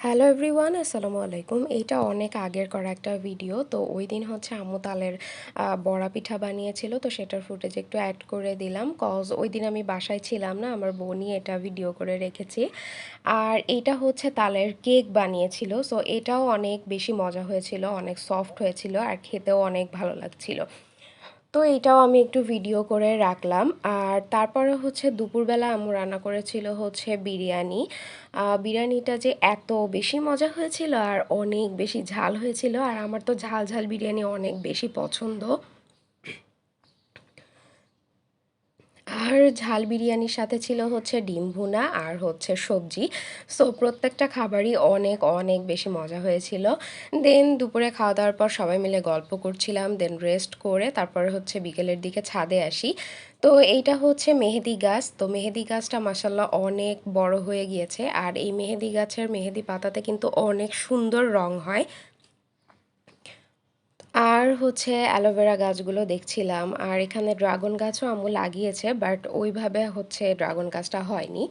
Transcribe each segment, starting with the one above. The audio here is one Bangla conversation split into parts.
হ্যালো এভরিওয়ান, আসসালামু আলাইকুম। এইটা অনেক আগের করা একটা ভিডিও। তো ওই দিন হচ্ছে আম্মু তালের বড়া পিঠা বানিয়েছিল, তো সেটার ফুটেজ একটু অ্যাড করে দিলাম। কজ ওই দিন আমি বাসায় ছিলাম না, আমার বোনই এটা ভিডিও করে রেখেছি। আর এইটা হচ্ছে তালের কেক বানিয়েছিল, সো এটাও অনেক বেশি মজা হয়েছিল, অনেক সফট হয়েছিল আর খেতেও অনেক ভালো লাগছিল। তো এটাও আমি একটু ভিডিও করে রাখলাম। আর তারপরে হচ্ছে দুপুরবেলা আম্মু রান্না করেছিল হচ্ছে বিরিয়ানি। বিরিয়ানিটা যে এত বেশি মজা হয়েছিল আর অনেক বেশি ঝাল হয়েছিল, আর আমার তো ঝাল ঝাল বিরিয়ানি অনেক বেশি পছন্দ। আর ঝাল বিরিয়ানির সাথে ছিল হচ্ছে ডিম ভুনা আর হচ্ছে সবজি। সো প্রত্যেকটা খাবারই অনেক অনেক বেশি মজা হয়েছিল। দেন দুপুরে খাওয়া দাওয়ার পর সবাই মিলে গল্প করছিলাম, দেন রেস্ট করে তারপরে হচ্ছে বিকেলের দিকে ছাদে আসি। তো এইটা হচ্ছে মেহেদি গাছ। তো মেহেদি গাছটা মাসাল্লাহ অনেক বড় হয়ে গিয়েছে, আর এই মেহেদি গাছের মেহেদি পাতাতে কিন্তু অনেক সুন্দর রং হয়। আর হচ্ছে অ্যালোভেরা গাছগুলো দেখছিলাম, আর এখানে ড্রাগন গাছও আম্মু লাগিয়েছে, বাট ওইভাবে হচ্ছে ড্রাগন গাছটা হয়নি।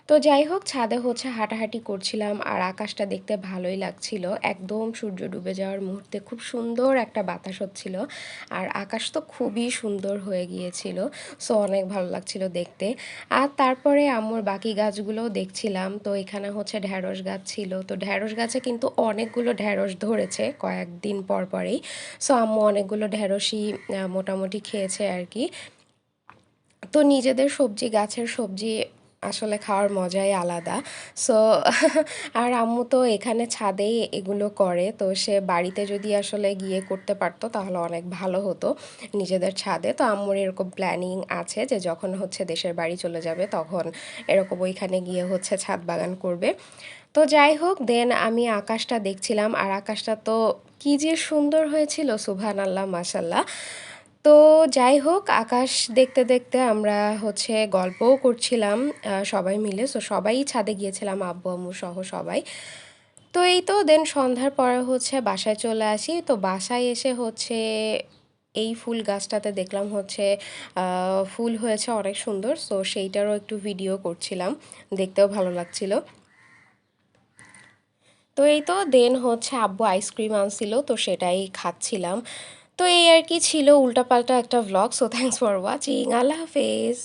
তো যাই হোক, ছাদে হচ্ছে হাঁটাহাঁটি করছিলাম আর আকাশটা দেখতে ভালোই লাগছিল। একদম সূর্য ডুবে যাওয়ার মুহূর্তে খুব সুন্দর একটা বাতাস হচ্ছিল, আর আকাশ তো খুবই সুন্দর হয়ে গিয়েছিল। সো অনেক ভালো লাগছিল দেখতে। আর তারপরে আম্মুর বাকি গাছগুলোও দেখছিলাম। তো এখানে হচ্ছে ঢ্যাঁড়স গাছ ছিল, তো ঢ্যাঁড়স গাছে কিন্তু অনেকগুলো ঢ্যাঁড়স ধরেছে কয়েকদিন পর পরেই। সো আম্মু অনেকগুলো ঢ্যাঁড়সই মোটামুটি খেয়েছে আর কি। তো নিজেদের সবজি, গাছের সবজি আসলে খাওয়ার মজাই আলাদা। সো আর আম্মু তো এখানে ছাদেই এগুলো করে, তো সে বাড়িতে যদি আসলে গিয়ে করতে পারতো তাহলে অনেক ভালো হতো নিজেদের ছাদে। তো আম্মুর এরকম প্ল্যানিং আছে যে যখন হচ্ছে দেশের বাড়ি চলে যাবে তখন এরকম ওইখানে গিয়ে হচ্ছে ছাদ বাগান করবে। তো যাই হোক, দেন আমি আকাশটা দেখছিলাম, আর আকাশটা তো কি যে সুন্দর হয়েছিল, সুবহানাল্লাহ, মাশাল্লাহ। তো যাই হোক, আকাশ দেখতে দেখতে আমরা হচ্ছে গল্পও করছিলাম সবাই মিলে। সো সবাই ছাদে গিয়েছিলাম, আব্বু আম্মু সহ সবাই। তো এই তো দেন সন্ধ্যার পরে হচ্ছে বাসায় চলে আসি। তো বাসায় এসে হচ্ছে এই ফুল গাছটাতে দেখলাম হচ্ছে ফুল হয়েছে অনেক সুন্দর, সো সেইটারও একটু ভিডিও করছিলাম, দেখতেও ভালো লাগছিল। তো এই তো দেন হচ্ছে আব্বু আইসক্রিম আনছিল, তো সেটাই খাচ্ছিলাম। তো এই আর কি ছিল উল্টাপাল্টা একটা vlog. So thanks for watching, আল্লাহ হাফেজ।